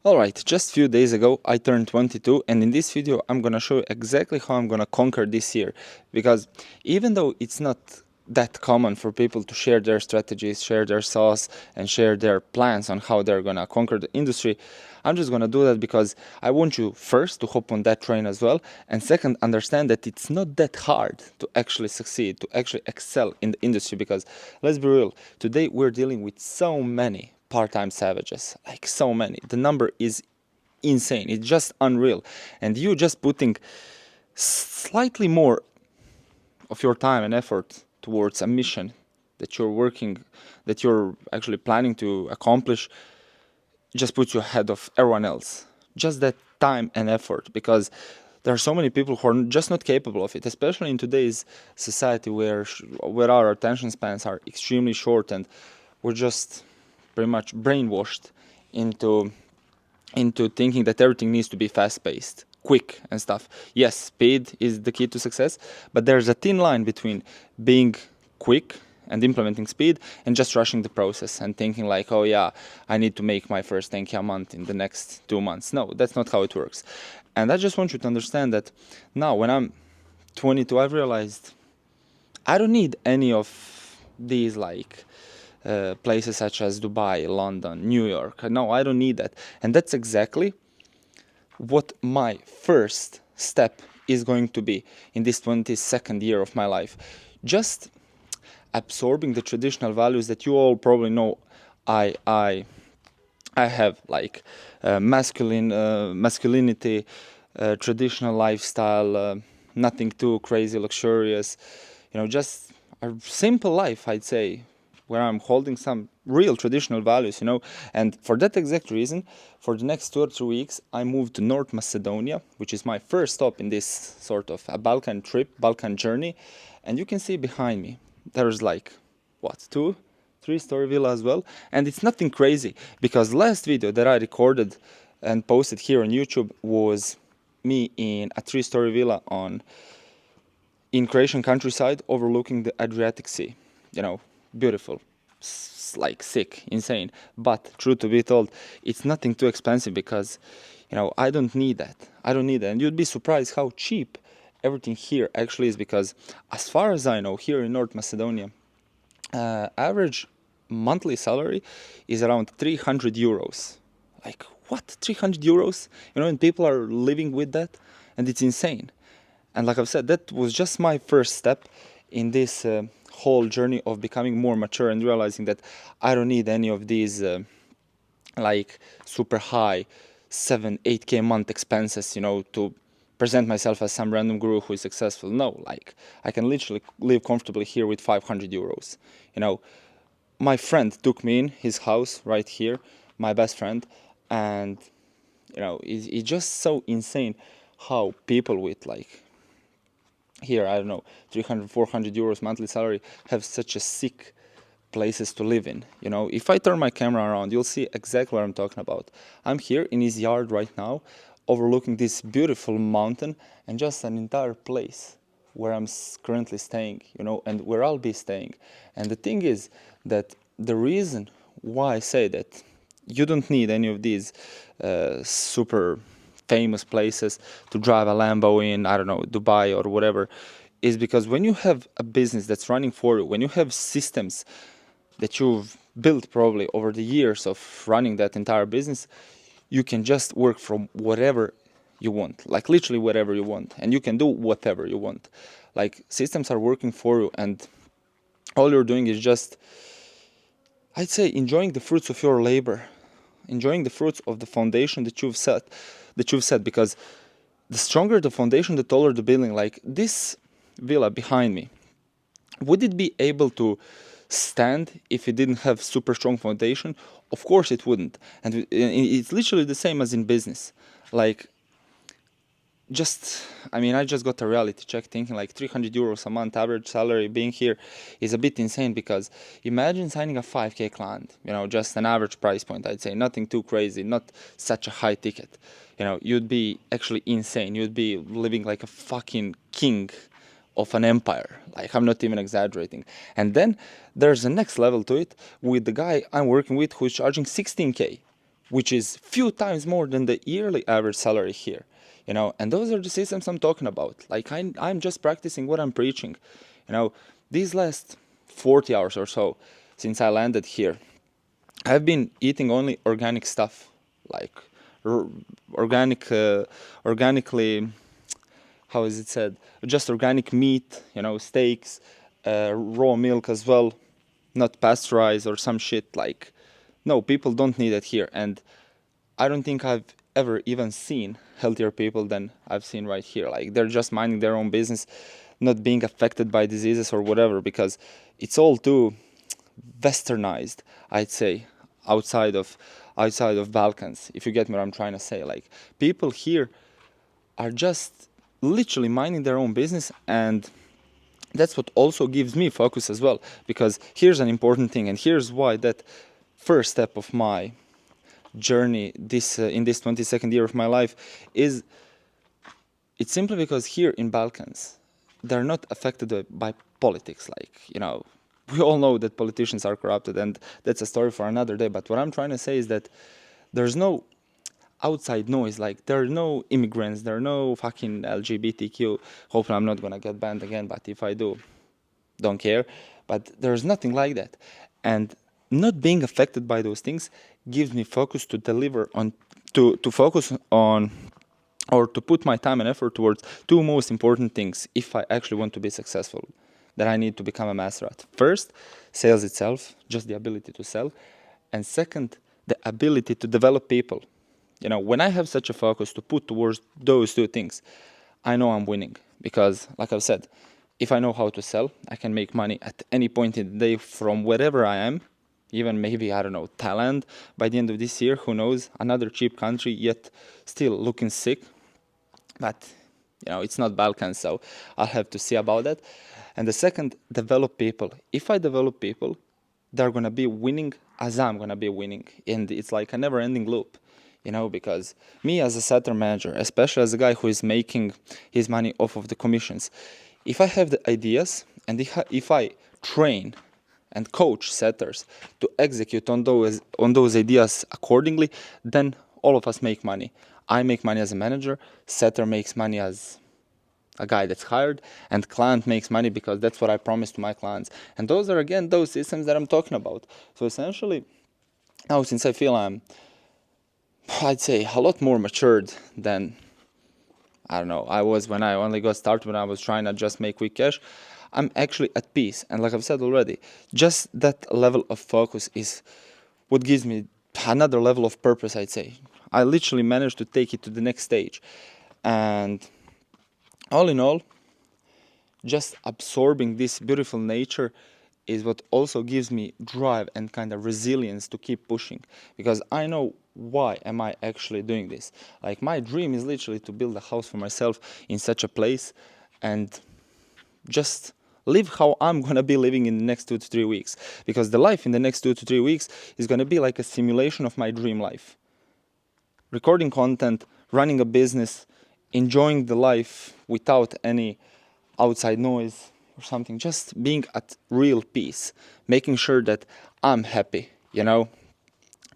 Alright, just a few days ago I turned 22, and in this video I'm gonna show you exactly how I'm gonna conquer this year. Because even though it's not that common for people to share their strategies, share their sauce, and share their plans on how they're gonna conquer the industry, I'm just gonna do that because I want you first to hop on that train as well, and second, understand that it's not that hard to actually succeed, to actually excel in the industry. Because let's be real, today we're dealing with so many part-time savages, like so many. The number is insane, it's just unreal, and you just putting slightly more of your time and effort towards a mission that you're working, that you're actually planning to accomplish, just puts you ahead of everyone else. Just that time and effort, because there are so many people who are just not capable of it, especially in today's society where our attention spans are extremely short, and we're just pretty much brainwashed into thinking that everything needs to be fast-paced, quick and stuff. Yes, speed is the key to success, but there's a thin line between being quick and implementing speed and just rushing the process and thinking like, oh yeah, I need to make my first 10K a month in the next 2 months. No, that's not how it works. And I just want you to understand that now when I'm 22, I've realized I don't need any of these like places such as Dubai, London, New York. No, I don't need that. And that's exactly what my first step is going to be in this 22nd year of my life. Just absorbing the traditional values that you all probably know I have, like masculinity, traditional lifestyle, nothing too crazy, luxurious, just a simple life, I'd say, where I'm holding some real traditional values, And for that exact reason, for the next 2 or 3 weeks, I moved to North Macedonia, which is my first stop in this sort of a Balkan trip, Balkan journey. And you can see behind me, there's like, what, 3-story villa as well. And it's nothing crazy, because last video that I recorded and posted here on YouTube was me in a 3-story villa in Croatian countryside overlooking the Adriatic Sea. Beautiful, like sick, insane. But truth to be told, it's nothing too expensive, because I don't need that. And you'd be surprised how cheap everything here actually is, because as far as I know, here in North Macedonia, average monthly salary is around 300 euros. Like, what? 300 euros? And people are living with that, and it's insane. And like I've said, that was just my first step in this whole journey of becoming more mature and realizing that I don't need any of these like super high 7-8K a month expenses, to present myself as some random guru who is successful. No, like, I can literally live comfortably here with 500 euros. My friend took me in his house right here, my best friend, and it's just so insane how people with like here, I don't know, 300-400 euros monthly salary have such a sick places to live in. If I turn my camera around, you'll see exactly what I'm talking about. I'm here in his yard right now, overlooking this beautiful mountain and just an entire place where I'm currently staying, and where I'll be staying. And the thing is that the reason why I say that you don't need any of these super famous places to drive a Lambo in, I don't know, Dubai or whatever, is because when you have a business that's running for you, when you have systems that you've built probably over the years of running that entire business, you can just work from whatever you want, like literally whatever you want, and you can do whatever you want. Like, systems are working for you, and all you're doing is just, I'd say, enjoying the fruits of your labor, enjoying the fruits of the foundation that you've set, because the stronger the foundation, the taller the building. Like this villa behind me, would it be able to stand if it didn't have super strong foundation? Of course it wouldn't. And it's literally the same as in business. Like, I just got a reality check thinking like 300 euros a month average salary being here is a bit insane, because imagine signing a 5K client, just an average price point, I'd say, nothing too crazy, not such a high ticket. You'd be actually insane. You'd be living like a fucking king of an empire. Like, I'm not even exaggerating. And then there's a next level to it with the guy I'm working with who's charging 16K. which is few times more than the yearly average salary here. And those are the systems I'm talking about. Like I'm just practicing what I'm preaching. These last 40 hours or so since I landed here, I've been eating only organic stuff, like organically, how is it said? Just organic meat, steaks, raw milk as well, not pasteurized or some shit. Like, no, people don't need it here. And I don't think I've ever even seen healthier people than I've seen right here. Like, they're just minding their own business, not being affected by diseases or whatever, because it's all too westernized, I'd say, outside of Balkans, if you get me what I'm trying to say. Like, people here are just literally minding their own business, and that's what also gives me focus as well, because here's an important thing, and here's why that first step of my journey in this 22nd year of my life is, it's simply because here in Balkans they're not affected by politics. Like, we all know that politicians are corrupted, and that's a story for another day. But what I'm trying to say is that there's no outside noise. Like, there are no immigrants, there are no fucking LGBTQ. Hopefully I'm not gonna get banned again, but if I do, don't care. But there's nothing like that. And not being affected by those things gives me focus to deliver on, to focus on, or to put my time and effort towards two most important things if I actually want to be successful, that I need to become a master at. First, sales itself, just the ability to sell. And second, the ability to develop people. When I have such a focus to put towards those two things, I know I'm winning. Because, like I've said, if I know how to sell, I can make money at any point in the day from wherever I am. Even maybe, I don't know, Thailand by the end of this year, who knows, another cheap country, yet still looking sick. But, it's not Balkans, so I'll have to see about that. And the second, develop people. If I develop people, they're going to be winning as I'm going to be winning. And it's like a never-ending loop, because me as a setter manager, especially as a guy who is making his money off of the commissions, if I have the ideas and if I train and coach setters to execute on those ideas accordingly, then all of us make money. I make money as a manager, setter makes money as a guy that's hired, and client makes money because that's what I promised to my clients. And those are, again, those systems that I'm talking about. So essentially, now since I feel I'd say a lot more matured than, I don't know, I was when I only got started, when I was trying to just make quick cash, I'm actually at peace. And like I've said already, just that level of focus is what gives me another level of purpose, I'd say. I literally managed to take it to the next stage. And all in all, just absorbing this beautiful nature is what also gives me drive and kind of resilience to keep pushing, because I know why am I actually doing this. Like, my dream is literally to build a house for myself in such a place and just live how I'm gonna be living in the next 2 to 3 weeks, because the life in the next 2 to 3 weeks is gonna be like a simulation of my dream life. Recording content, running a business, enjoying the life without any outside noise or something, just being at real peace, making sure that I'm happy,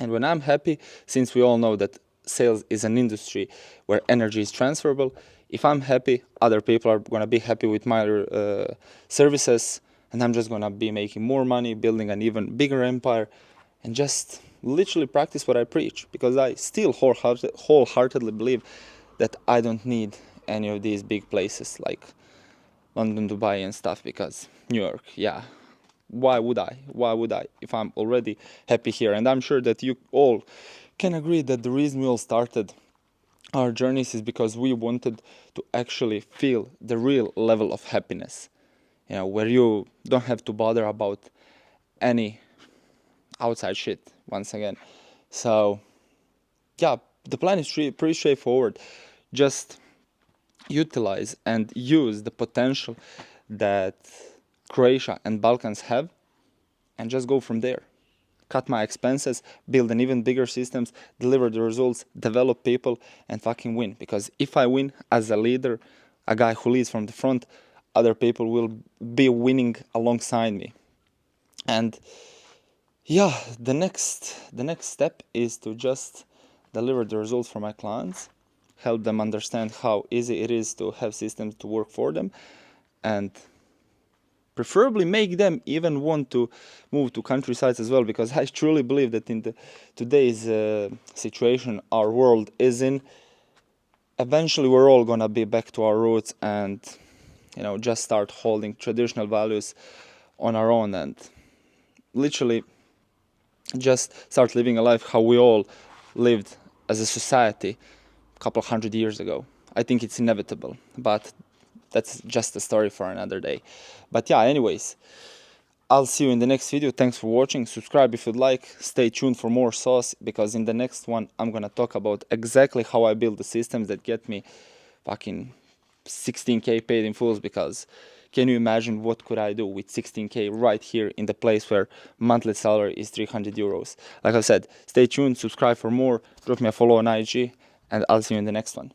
And when I'm happy, since we all know that sales is an industry where energy is transferable, if I'm happy, other people are going to be happy with my services, and I'm just going to be making more money, building an even bigger empire, and just literally practice what I preach, because I still wholeheartedly believe that I don't need any of these big places like London, Dubai and stuff, because New York, yeah, why would I if I'm already happy here? And I'm sure that you all can agree that the reason we all started our journeys is because we wanted to actually feel the real level of happiness, where you don't have to bother about any outside shit once again. So yeah, the plan is pretty straightforward. Just utilize and use the potential that Croatia and Balkans have, and just go from there. Cut my expenses, build an even bigger systems, deliver the results, develop people, and fucking win. Because if I win as a leader, a guy who leads from the front, other people will be winning alongside me. And yeah, the next step is to just deliver the results for my clients, help them understand how easy it is to have systems to work for them, and preferably make them even want to move to countrysides as well, because I truly believe that in today's situation our world is in, eventually we're all gonna be back to our roots and, you know, just start holding traditional values on our own and literally just start living a life how we all lived as a society a couple of hundred years ago. I think it's inevitable, but that's just a story for another day. But yeah, anyways, I'll see you in the next video. Thanks for watching. Subscribe if you'd like. Stay tuned for more sauce, because in the next one I'm gonna talk about exactly how I build the systems that get me fucking 16k paid in fulls. Because can you imagine what could I do with 16k right here in the place where monthly salary is 300 euros? Like I said, stay tuned, subscribe for more, drop me a follow on IG, and I'll see you in the next one.